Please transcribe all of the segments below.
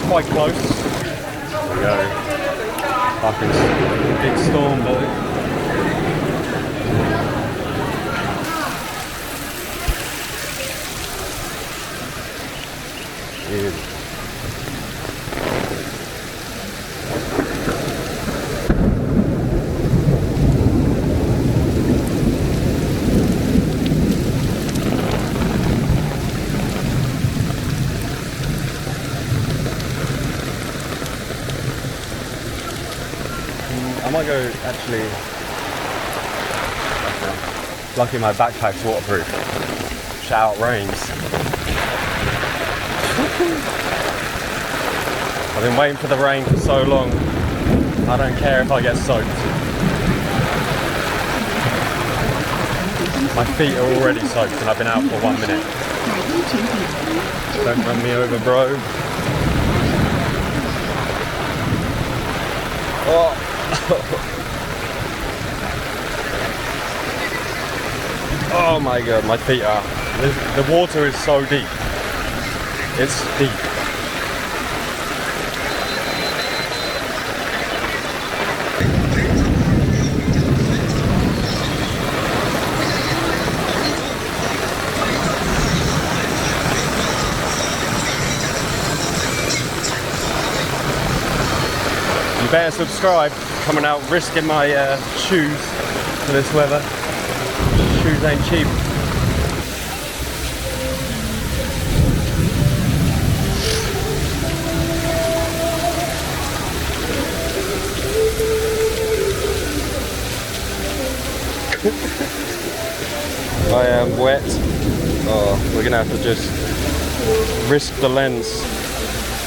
quite close. There we go. Fucking big storm, boy. Dude. I might go, actually, lucky my backpack's waterproof. Shout out rains. I've been waiting for the rain for so long, I don't care if I get soaked. My feet are already soaked and I've been out for 1 minute. Don't run me over, bro. Oh. Oh my god, my feet are. The water is so deep. It's deep. You better subscribe. Coming out risking my shoes for this weather. Shoes ain't cheap. I am wet. Oh, we're gonna have to just risk the lens.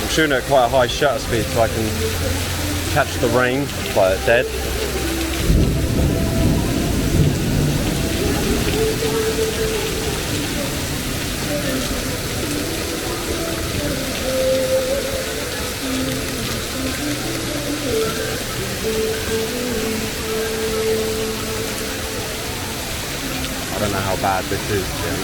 I'm shooting at quite a high shutter speed so I can catch the rain like dead. I don't know how bad this is, Jim.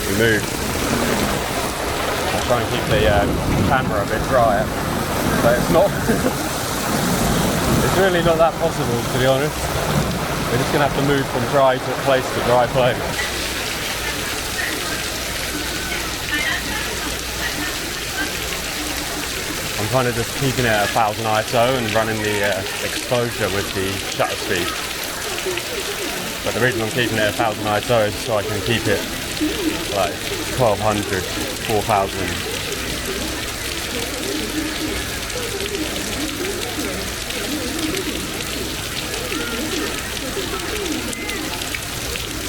We move. I'll try and keep the camera a bit dry, but it's not. It's really not that possible, to be honest. We're just gonna have to move from dry place to dry place. I'm kind of just keeping it at 1000 ISO and running the exposure with the shutter speed. But the reason I'm keeping it at 1000 ISO is so I can keep it like 1200, 4000.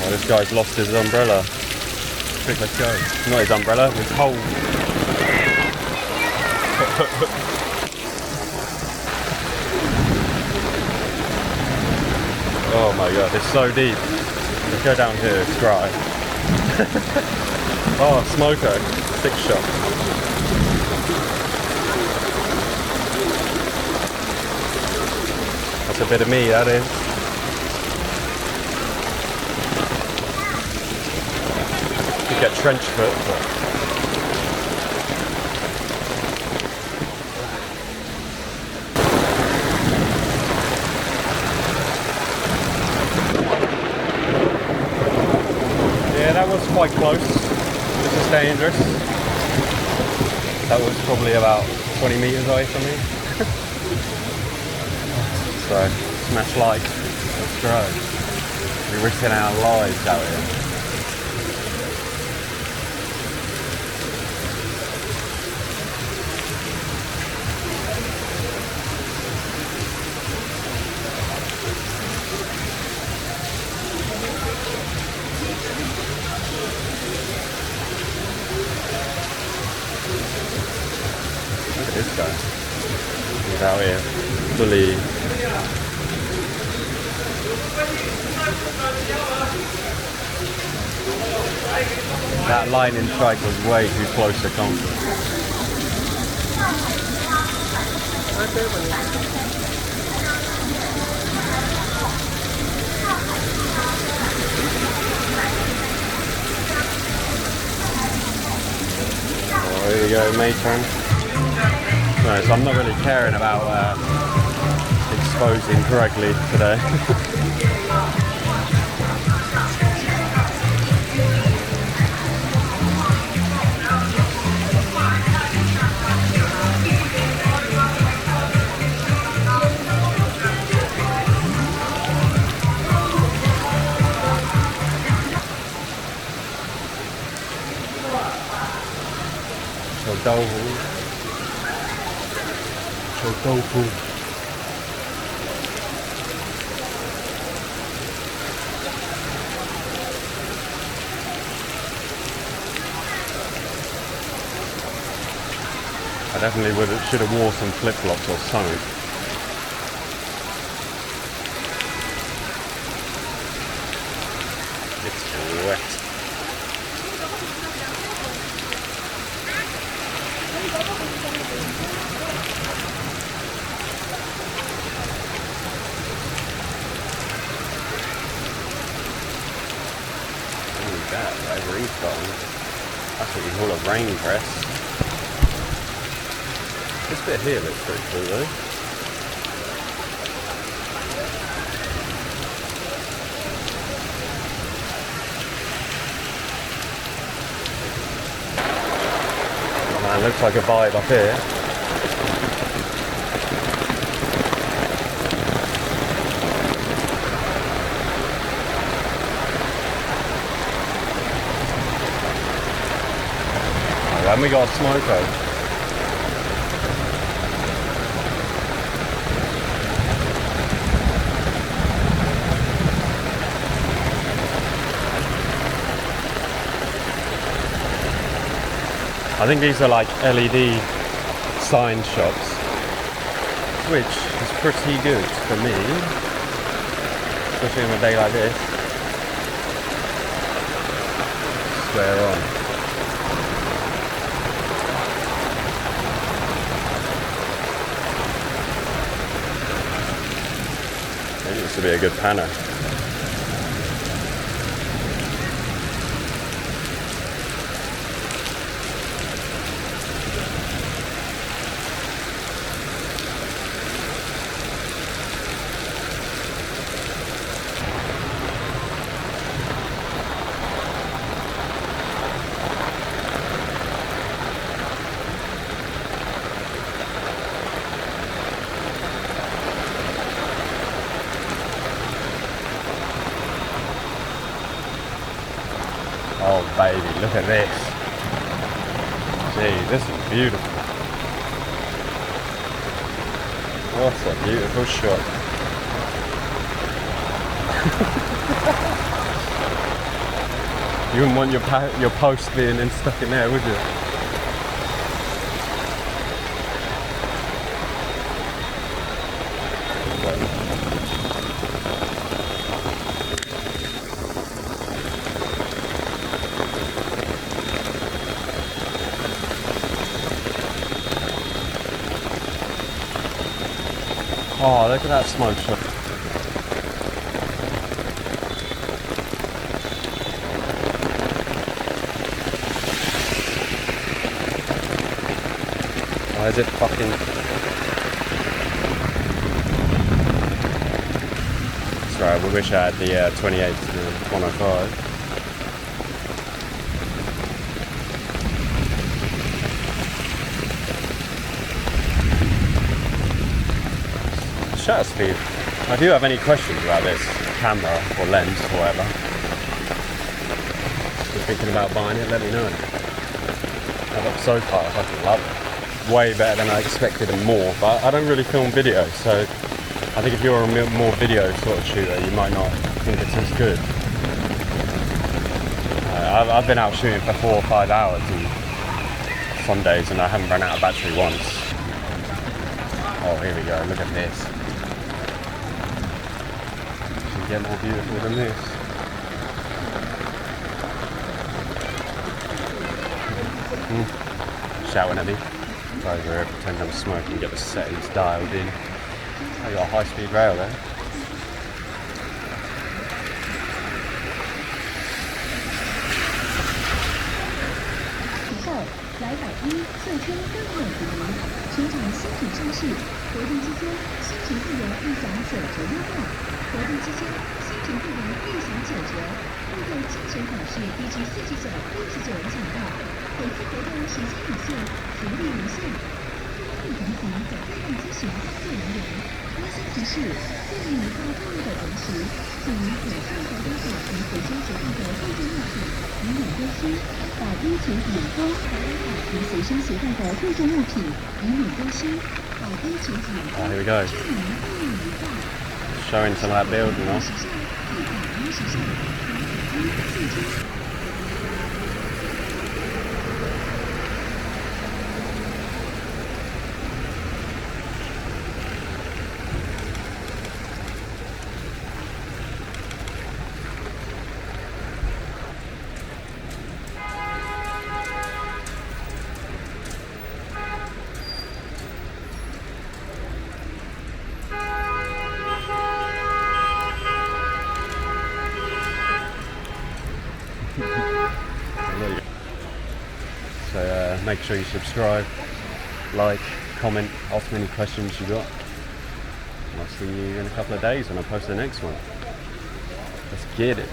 Oh, this guy's lost his umbrella. Quick, let's go. Not his umbrella, his whole. Oh my god, it's so deep. Let's go down here, it's dry. Oh, smoker, 6 shot. That's a bit of me, that is. Could get trench foot, but. Yeah, that was quite close. This is dangerous. That was probably about 20 meters away from me. So, smash like, let's go. We're risking our lives out here. This guy, he's out here fully. That lightning strike was way too close to comfort. we go, Matron. No, so I'm not really caring about exposing correctly today. Tofu. I definitely should have wore some flip-flops or something. It's wet. Whatever he's got on. That's what you call a rain dress. This bit here looks pretty cool though. Oh man, looks like a vibe up here. And we got a smoker. I think these are like LED sign shops, which is pretty good for me, especially on a day like this. Swear on. It used to be a good panner. Oh baby, look at this. Gee, this is beautiful. What a beautiful shot. You wouldn't want your post being stuck in there, would you? Oh, look at that smoke shot. Why is it fucking... Sorry, we wish I had the 28 to the 105. Shutter speed. If you have any questions about this camera or lens or whatever, if you're thinking about buying it, let me know. So far I fucking love it. Way better than I expected and more, but I don't really film video, so I think if you're a more video sort of shooter, you might not think it's as good. I've been out shooting for 4 or 5 hours and some days and I haven't run out of battery once. Oh, here we go, look at this. Can get more beautiful than this. Shouting at me. Go over here, pretend I'm smoking, get the settings dialed in. Oh, you got a high-speed rail there. 100·1特征更有提名，全场新品上市，活动期间新品会员立享9折优惠，活动期间新品会员立享9折，购购精选款式低至4969元抢到，本次活动时间有限，福利无限。购同行可对应咨询工作人员。温馨提示：在您移动购物的同时，请您检视活动所及随身携带的贵重物品，以免丢失。把依全体员工还有卡及随身携带的贵重物品，以免丢失。把依全体员工 here we go. 祝您购物愉快。 Showing some of that building off. 时尚，地板衣时尚，把衣四肢。So make sure you subscribe, like, comment, ask me any questions you got. I'll see you in a couple of days when I post the next one. Let's get it.